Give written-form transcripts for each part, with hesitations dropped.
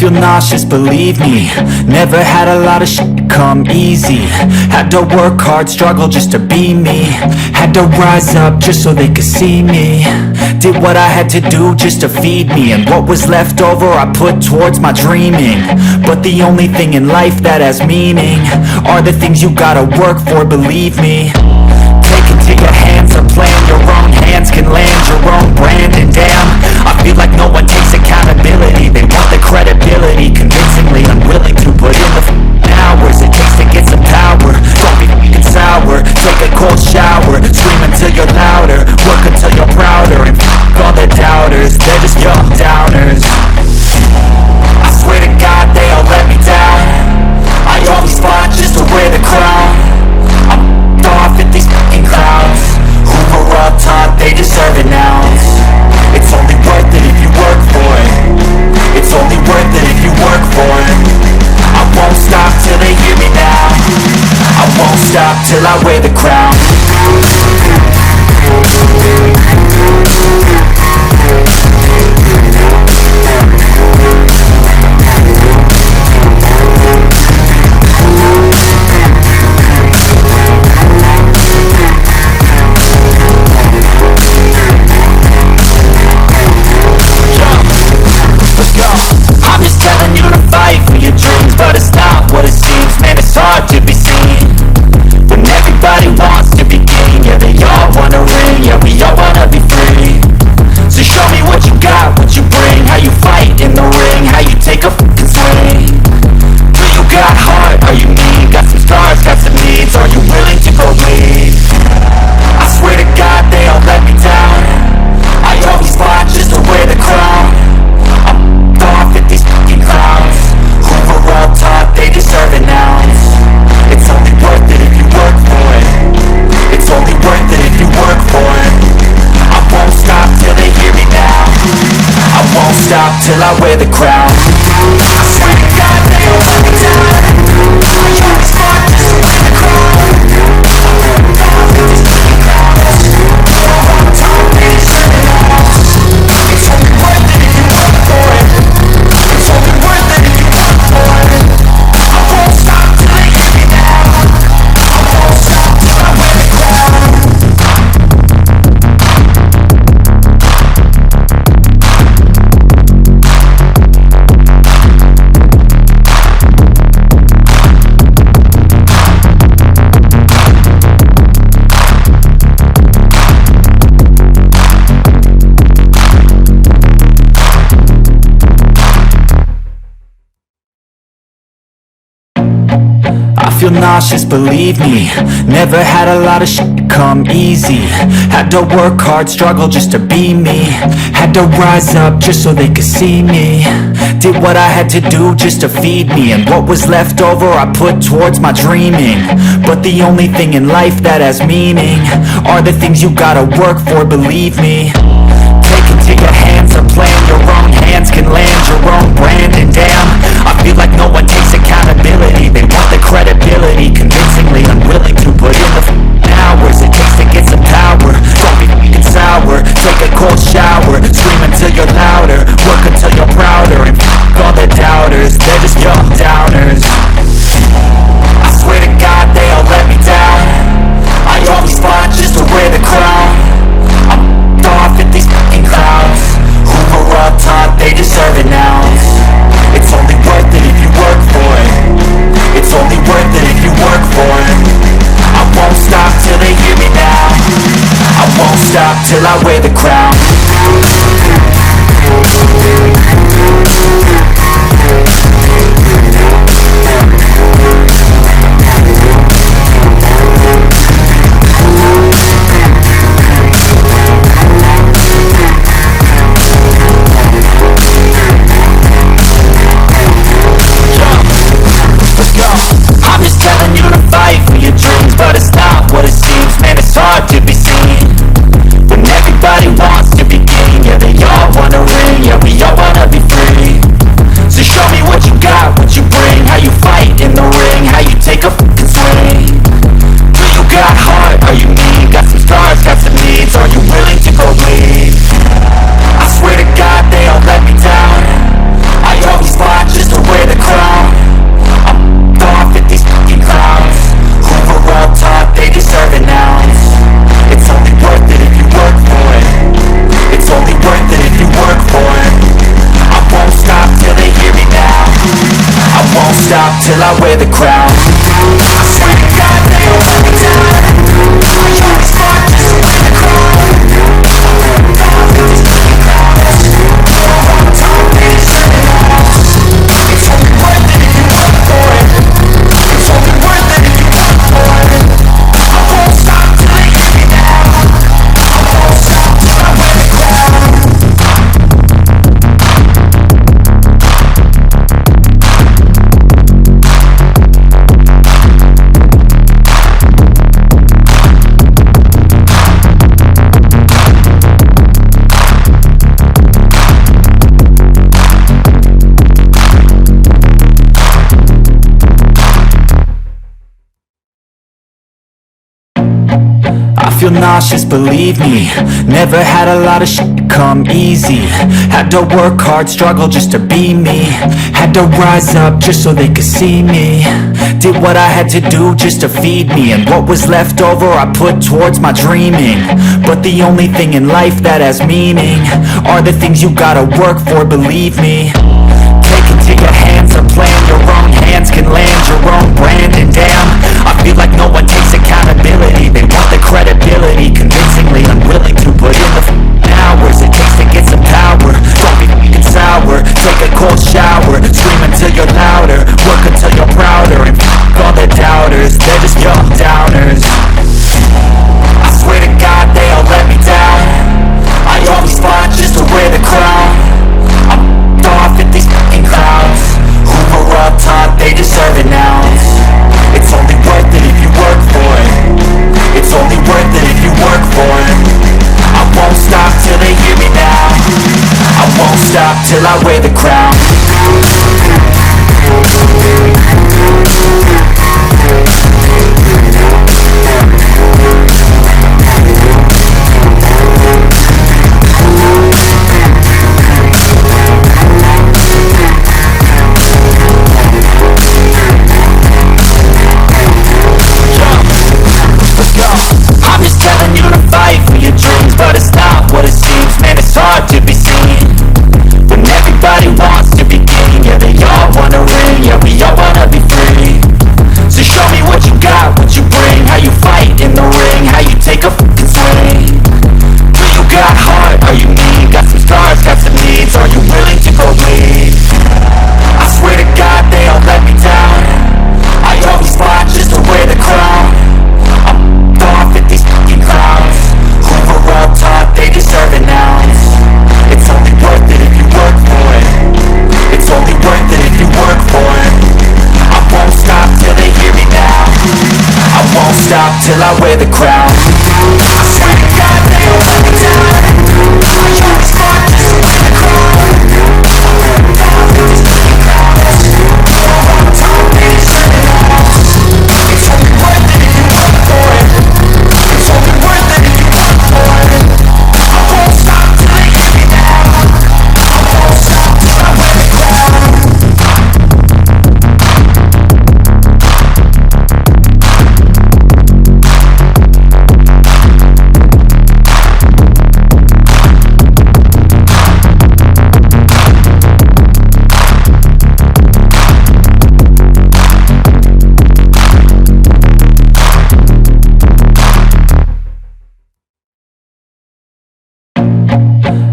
feel nauseous, believe me. Never had a lot of shit come easy. Had to work hard, struggle just to be me. Had to rise up just so they could see me. Did what I had to do just to feed me, and what was left over I put towards my dreaming. But the only thing in life that has meaning are the things you gotta work for, believe me. Take it to your hands, a plan your own hands can land your own brand. And damn, I feel like no one takes accountability. They want the credibility, convincingly unwilling to put in the hours it takes to get some power. Don't be f***ing sour, take a cold shower, scream until you're louder, work until you're prouder, and f*** all the doubters, they're just young downers. I swear to God they all let me down. I always fought just to wear the crown. I'm off at these f***ing clowns who were all taught they deserve an ounce. It's only worth it if you work for it. It's only worth it if you work for it. I won't stop till they hear me now. I won't stop till I wear the crown. To be seen when everybody wants to be king. Yeah, they all wanna ring. Yeah, we all wanna be free. So show me what you got, what you bring, how you fight in the ring, how you take a fucking swing. Do you got heart? Are you mean? Got some scars, got some needs? Are you willing to go lead? I swear to God they all let me down. I always fought just to wear the crown. I'm off at these fucking clowns who were all taught they deserve an ounce. It's only worth it if you work for it. It's only worth it if you work for it. I won't stop till they hear me now. I won't stop till I wear the crown. I swear to God they all let me down. I always fought just to wear the crown. I'm these fucking clowns who are all taught they deserve an ounce. It's only worth it if you work for it. It's only worth it if you work for it. I won't stop till they hear me now. I won't stop till I wear the crown. I feel nauseous, believe me. Never had a lot of shit come easy. Had to work hard, struggle just to be me. Had to rise up just so they could see me. Did what I had to do just to feed me, and what was left over I put towards my dreaming. But the only thing in life that has meaning are the things you gotta work for, believe me. Take it to your hands, a plan your own hands can land your own brand. And damn, I feel like no one takes accountability. They want the credibility, convincingly unwilling to put in the hours it takes to get some power. Don't be f***ing sour, take a cold shower, scream until you're louder, work until you're prouder, and f*** all the doubters, they're just young downers. I swear to God they all let me down. I always fought just to wear the crown. I'm off at these fucking clowns who were all taught they deserve stop till I wear the crown. I swear to God they all let me down. I always fought just to win the crown. I'm with these fucking clowns. On top they deserve it all. It's only worth it if you work for it. It's only worth it if you work for it. I won't stop till they hear me now. I won't stop till I wear the crown. I feel nauseous, believe me. Never had a lot of shit come easy. Had to work hard, struggle just to be me. Had to rise up just so they could see me. Did what I had to do just to feed me. And what was left over I put towards my dreaming. But the only thing in life that has meaning are the things you gotta work for, believe me. Take into your hands a plan. Your own hands can land your own brand. And damn, I feel like no one takes accountability. They want the credibility, convincingly unwilling to put in the hours it takes to get some power. Don't be f***ing sour. Take a cold shower. Scream until you're louder. Work until you're prouder. And f*** all the doubters, they're just young downers. I swear to God they all let me down. I always fought just to wear the crown. I'm off at these fucking crowds who were up top, they deserve it now. It's only worth it if you work for it. It's only worth it if you work for it. I won't stop till they hear me now. I won't stop till I wear the crown. But it's not what it seems, man, it's hard to be seen when everybody wants to be king. Yeah, they all wanna ring, yeah, we all wanna be free. So show me what you got, what you bring, how you fight in the ring, how you take a fucking swing. Do you got heart, are you mean? Got some scars, got some needs, are you willing to go lead? I swear to God they all let me down. I always fought just to wear the crown. I'm off at these fucking clowns who were up top, they deserve it now. It's only worth it if you work for it. It's only worth it if you work for it. I won't stop till they hear me now. I won't stop till I wear the crown. I swear to God they all let me down. I always fought just to win the crown. I'm with these fucking clowns who are on top, they deserve it all. It's only worth it if you work for it. It's only worth it if you work for it. I won't stop till they hear me now. I won't stop till I wear the crown.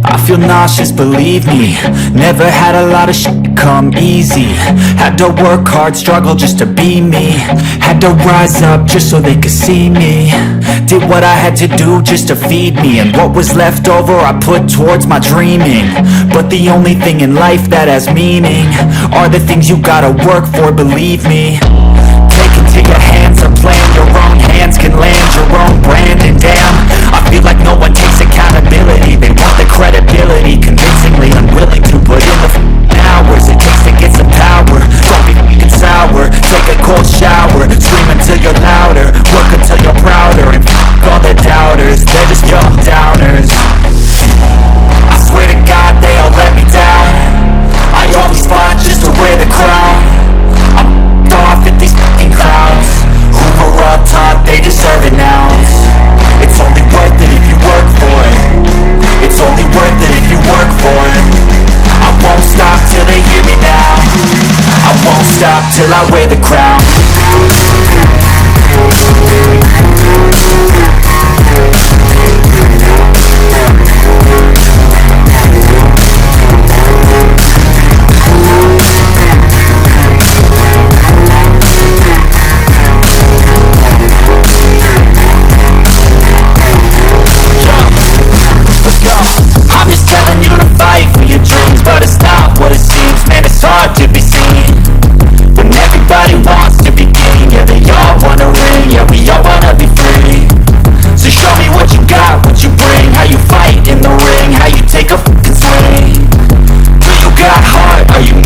I feel nauseous, believe me. Never had a lot of shit come easy. Had to work hard, struggle just to be me. Had to rise up just so they could see me. Did what I had to do just to feed me. And what was left over I put towards my dreaming. But the only thing in life that has meaning are the things you gotta work for, believe me. Take into your hands a plan. Your own hands can land your own brand. And damn, I feel like no one takes accountability. They want the credibility, convincingly unwilling to put in the hours it takes to get some power. Don't be f***ing sour. Take a cold shower. Scream until you're louder. Work until you're prouder. And f*** all the doubters, they're just young downers. I swear to God they all let me down. I always fought just to wear the crown. I'm off at these fucking clowns who were up top, they deserve it now. It's only worth it if you work for it. It's only worth it if you work for it. I won't stop till I wear the crown. Hard to be seen when everybody wants to be king. Yeah, they all wanna ring, yeah, we all wanna be free. So show me what you got, what you bring, how you fight in the ring, how you take a fucking swing. Do you got heart, are you